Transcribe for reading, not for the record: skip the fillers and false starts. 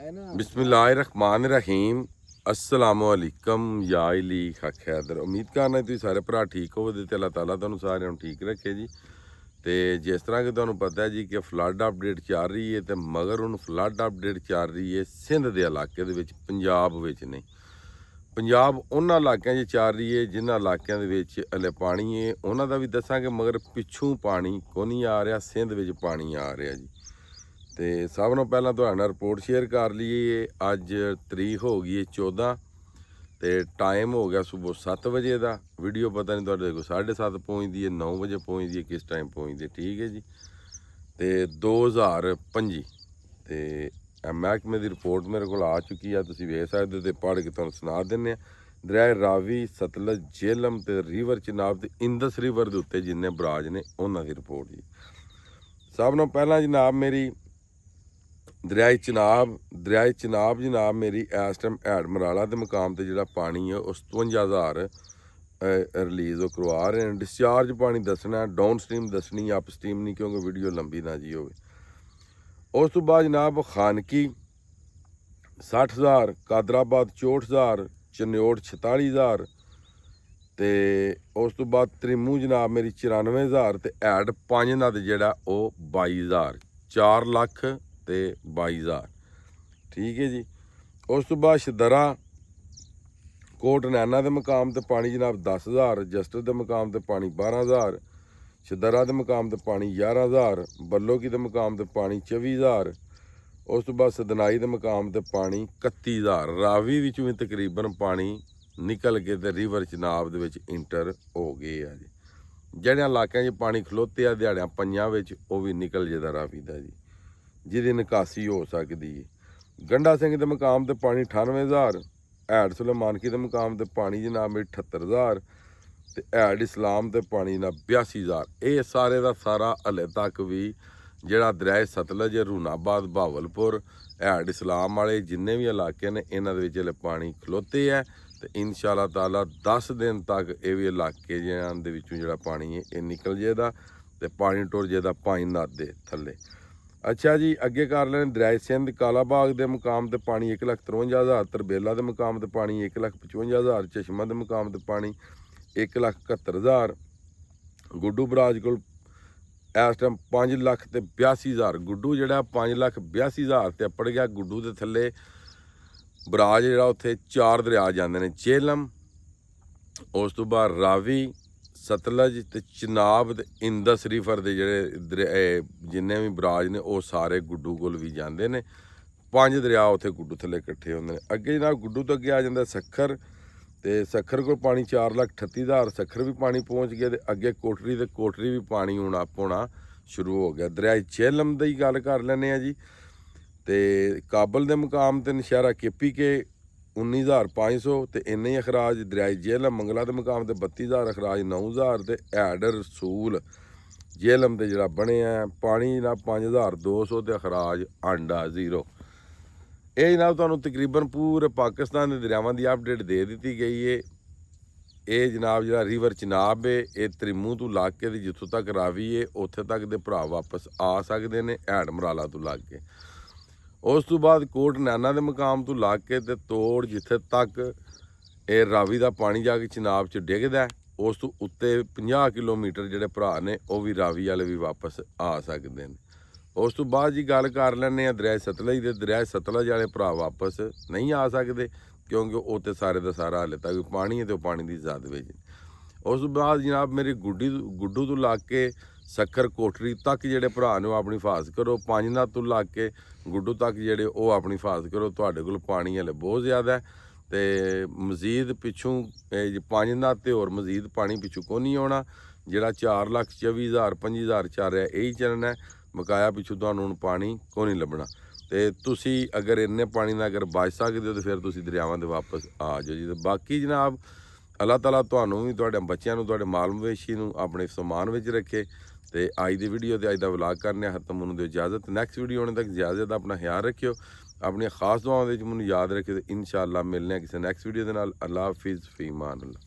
बिस्मिल्लाहिर्रहमानिर्रहीम अस्सलामुअलैकुम या अली हक हैदर। उम्मीद करना तुसीं सारे भरा ठीक हो ते अल्लाह ताला तुहानूं सारिਆਂ ਨੂੰ ठीक रखे जी। तो जिस तरह कि तुहानूं पता है जी कि फ्लड अपडेट चल रही है, तो मगर हुण फ्लड अपडेट चल रही है सिंध के इलाके दे विच, पंजाब विच नहीं। पंजाब उन्हां इलाकिਆਂ 'ਚ ਚੱਲ ਰਹੀ है जिन्हां इलाकिਆਂ ਦੇ ਵਿੱਚ ਹਲੇ ਪਾਣੀ है, ਉਹਨਾਂ ਦਾ ਵੀ ਦੱਸਾਂਗੇ, ਮਗਰ ਪਿੱਛੋਂ ਪਾਣੀ ਕੋਈ ਨਹੀਂ ਆ ਰਿਹਾ, ਸਿੰਧ ਵਿੱਚ ਪਾਣੀ ਆ ਰਿਹਾ ਜੀ। तो सब ਨੂੰ ਪਹਿਲਾਂ ਤੁਹਾਡੇ ਨਾਲ ਰਿਪੋਰਟ ਸ਼ੇਅਰ ਕਰ ਲਈਏ। ਅੱਜ ਤਰੀਕ ਹੋ ਗਈ ਹੈ 14 ਤੇ ਟਾਈਮ ਹੋ ਗਿਆ ਸਵੇਰ 7 ਵਜੇ ਦਾ। ਵੀਡੀਓ ਪਤਾ ਨਹੀਂ ਤੁਹਾਡੇ ਕੋਲ 7:30 ਪਹੁੰਚਦੀ ਹੈ, 9 ਵਜੇ ਪਹੁੰਚਦੀ ਹੈ, ਕਿਸ ਟਾਈਮ ਪਹੁੰਚਦੀ ਹੈ, ਠੀਕ ਹੈ ਜੀ। ਤੇ 2025 ਤੇ ਮਹਿਕਮੇ ਦੀ ਰਿਪੋਰਟ ਮੇਰੇ ਕੋਲ ਆ ਚੁੱਕੀ ਆ, ਤੁਸੀਂ ਵੇਖ ਸਕਦੇ ਹੋ ਤੇ ਪੜ੍ਹ ਕੇ ਤੁਹਾਨੂੰ ਸੁਣਾ ਦਿੰਦੇ ਆ। ਦਰਿਆ ਰਾਵੀ, ਸਤਲੁਜ, ਜੇਹਲਮ ਤੇ ਰਿਵਰ ਚਨਾਬ ਤੇ ਇੰਦਸ ਰਿਵਰ ਦੇ ਉੱਤੇ ਜਿੰਨੇ ਬਰਾਜ ਨੇ ਉਹਨਾਂ ਦੀ ਰਿਪੋਰਟ ਜੀ। ਸਭ ਨੂੰ ਪਹਿਲਾਂ ਜਨਾਬ ਮੇਰੀ दरियाए चिनाब जनाब मेरी इस टाइम हैड मराला के मुकाम पर जोड़ा पानी है उस 57,000 रिलीज़ करवा रहे हैं। डिस्चार्ज पानी दसना, डाउन स्ट्रीम दसनी, अप स्ट्रीम नहीं, क्योंकि वीडियो लंबी ना जी हो। उस तो बाद जनाब खानकी 60,000, कादराबाद 64,000, चन्योट 46,000 तो उस तो बाद त्रिमू जनाब मेरी 94,000 तो हैड 5 नद जोड़ा 22,000, 4 लाख ਤੇ 22,000, ठीक है जी। उस तो बाद शदरा कोट नैना के मुकाम पर पानी जनाब 10,000, जस्टर के मुकाम पर पानी 12,000, शदरा के मुकाम पर पानी 11,000, बल्लोकी के मुकाम पर पानी 24,000। उस तो बाद सदनाई के मुकाम पर पानी 31,000। रावी विचों भी तकरीबन पानी निकल के ते रिवर चनाब दे विच इंटर हो गए है जी। जिहड़े इलाकों 'च पानी खलोते आ दिहाड़ियां पईयां विच वो भी निकल जेदा रावी का जी, जिहदी निकासी हो सकती है। गंडा सिंह के मुकाम पर पानी 98,000, हैड सुलेमानकी के मुकाम पर पानी जनाब मेरी 78,000 तो हैड इस्लाम ते पानी जनाब 82,000। ये सारे का सारा हले तक भी जिहड़ा दरिया सतलुज, रूनाबाद, बहावलपुर, हैड इस्लाम वाले जिन्ने भी इलाके ने इन्हां दे विच हले पानी खलोते है। तो इंशाअल्लाह ताला 10 दिन तक ये भी इलाके दे विचों जिहड़ा पानी है ये निकल जाएगा तो पानी टुर जाएगा 5 नद दे थल्ले। अच्छा जी, अगे कर लें दरिया सिंध कालाबाग के मुकाम पर पानी 1,53,000, तरबेला के मुकाम पर पानी 1,55,000, चश्मा के मुकाम पर पानी 1,71,000, गुड्डू बराज को इस टाइम 5,82,000। गुड्डू जोड़ा 5,82,000 से अपड़ गया। गुड्डू के थले बराज जोड़ा उत्थे 4 दरिया जाते हैं, जेहलम, उस तो बाद रावी, सतलुज ते चनाब ते इंदस रिवर के जोड़े जिन्ने भी बराज ने वो सारे गुड्डू कोल भी जाते हैं। 5 दरिया उत्थे गुड्डू थले इकट्ठे होंगे। अगे जनाब गुड्डू तो अगे आ जाता सखर, तो सखर को पानी 4,38,000, सखर भी पानी पहुँच गया। तो अगे कोटरी, तो कोटरी भी पानी हूँ अप होना शुरू हो गया। दरिया जेहलम की गल कर लें जी, तो काबल के मुकाम तो नशहरा केपी के 19,500 तो इन्ने ही अखराज। दरिया जेहलम मंगला के मुकाम पर 32,000 अखराज, 9,000 तो हैड रसूल जेहलम के जोड़ा बने हैं पानी जनाब 5,200 तो अखराज आंडा 0। ये जनाब तुहानूं तकरीबन पूरे पाकिस्तान के दरियावां की अपडेट दे दी गई है। ये जनाब जो रिवर चनाब है ये त्रिमू तो लग के जितों तक रावी है उत्थे तक दे भरा वापस आ सकते हैं, हैड मराला तो लग के। उस तो बाद कोट नैना के मुकाम तो लग के ते तोड़ जिथे तक ये रावी का पानी जाके चनाब च डिगदा, उस तो उत्ते 50 किलोमीटर जोड़े भरा ने वो भी रावी वाले भी वापस आ सकते हैं। उस तो बाद जी गल कर लैने दरिया सतलुज के। दरिया सतलुज वाले भरा वापस नहीं आ सकते क्योंकि वो तो सारे का सारा हाले तक पानी है तो पानी की जद विच। उस तो बाद जनाब मेरी गुड्डू तो लग के सखर कोटरी तक जोड़े भरा ने अपनी हिफाजत करो। 5 नद तो लग के गुड्डू तक जोड़े वो अपनी हिफाजत करो। तुहाडे कोल पानी हले बहुत ज़्यादा है तो मजीद पिछों 5 नद तो होर मजीद पानी पिछों को नहीं आना। जोड़ा 4,24,000 25,000 चल रहा यही चलना है, बकाया पिछों तुहानूं हुण पानी को नहीं लभना। तो तुसी अगर इन्ने पानी ना अगर बच सकते हो तो फिर तुसी दरियावां दे वापस आ जाओ जी। तो बाकी जनाब अल्लाह ताला तुहानूं भी तुहाडे बच्चों नूं तुहाडे माल मवेशी नूं अपने समान विच रखे। तो अज की वीडियो तो अज का व्लॉग करने खत्म, उन्होंने दो इजाज़त। नैक्सट वीडियो आने तक इजाज़त, अपना ख्याल रखियो, अपनी खास दुआओं मैनूं याद रखियो। तो इंशाअल्लाह मिलने किसी नैक्सट वीडियो के नाल। अल्लाह हाफिज़, फी अमान अल्लाह।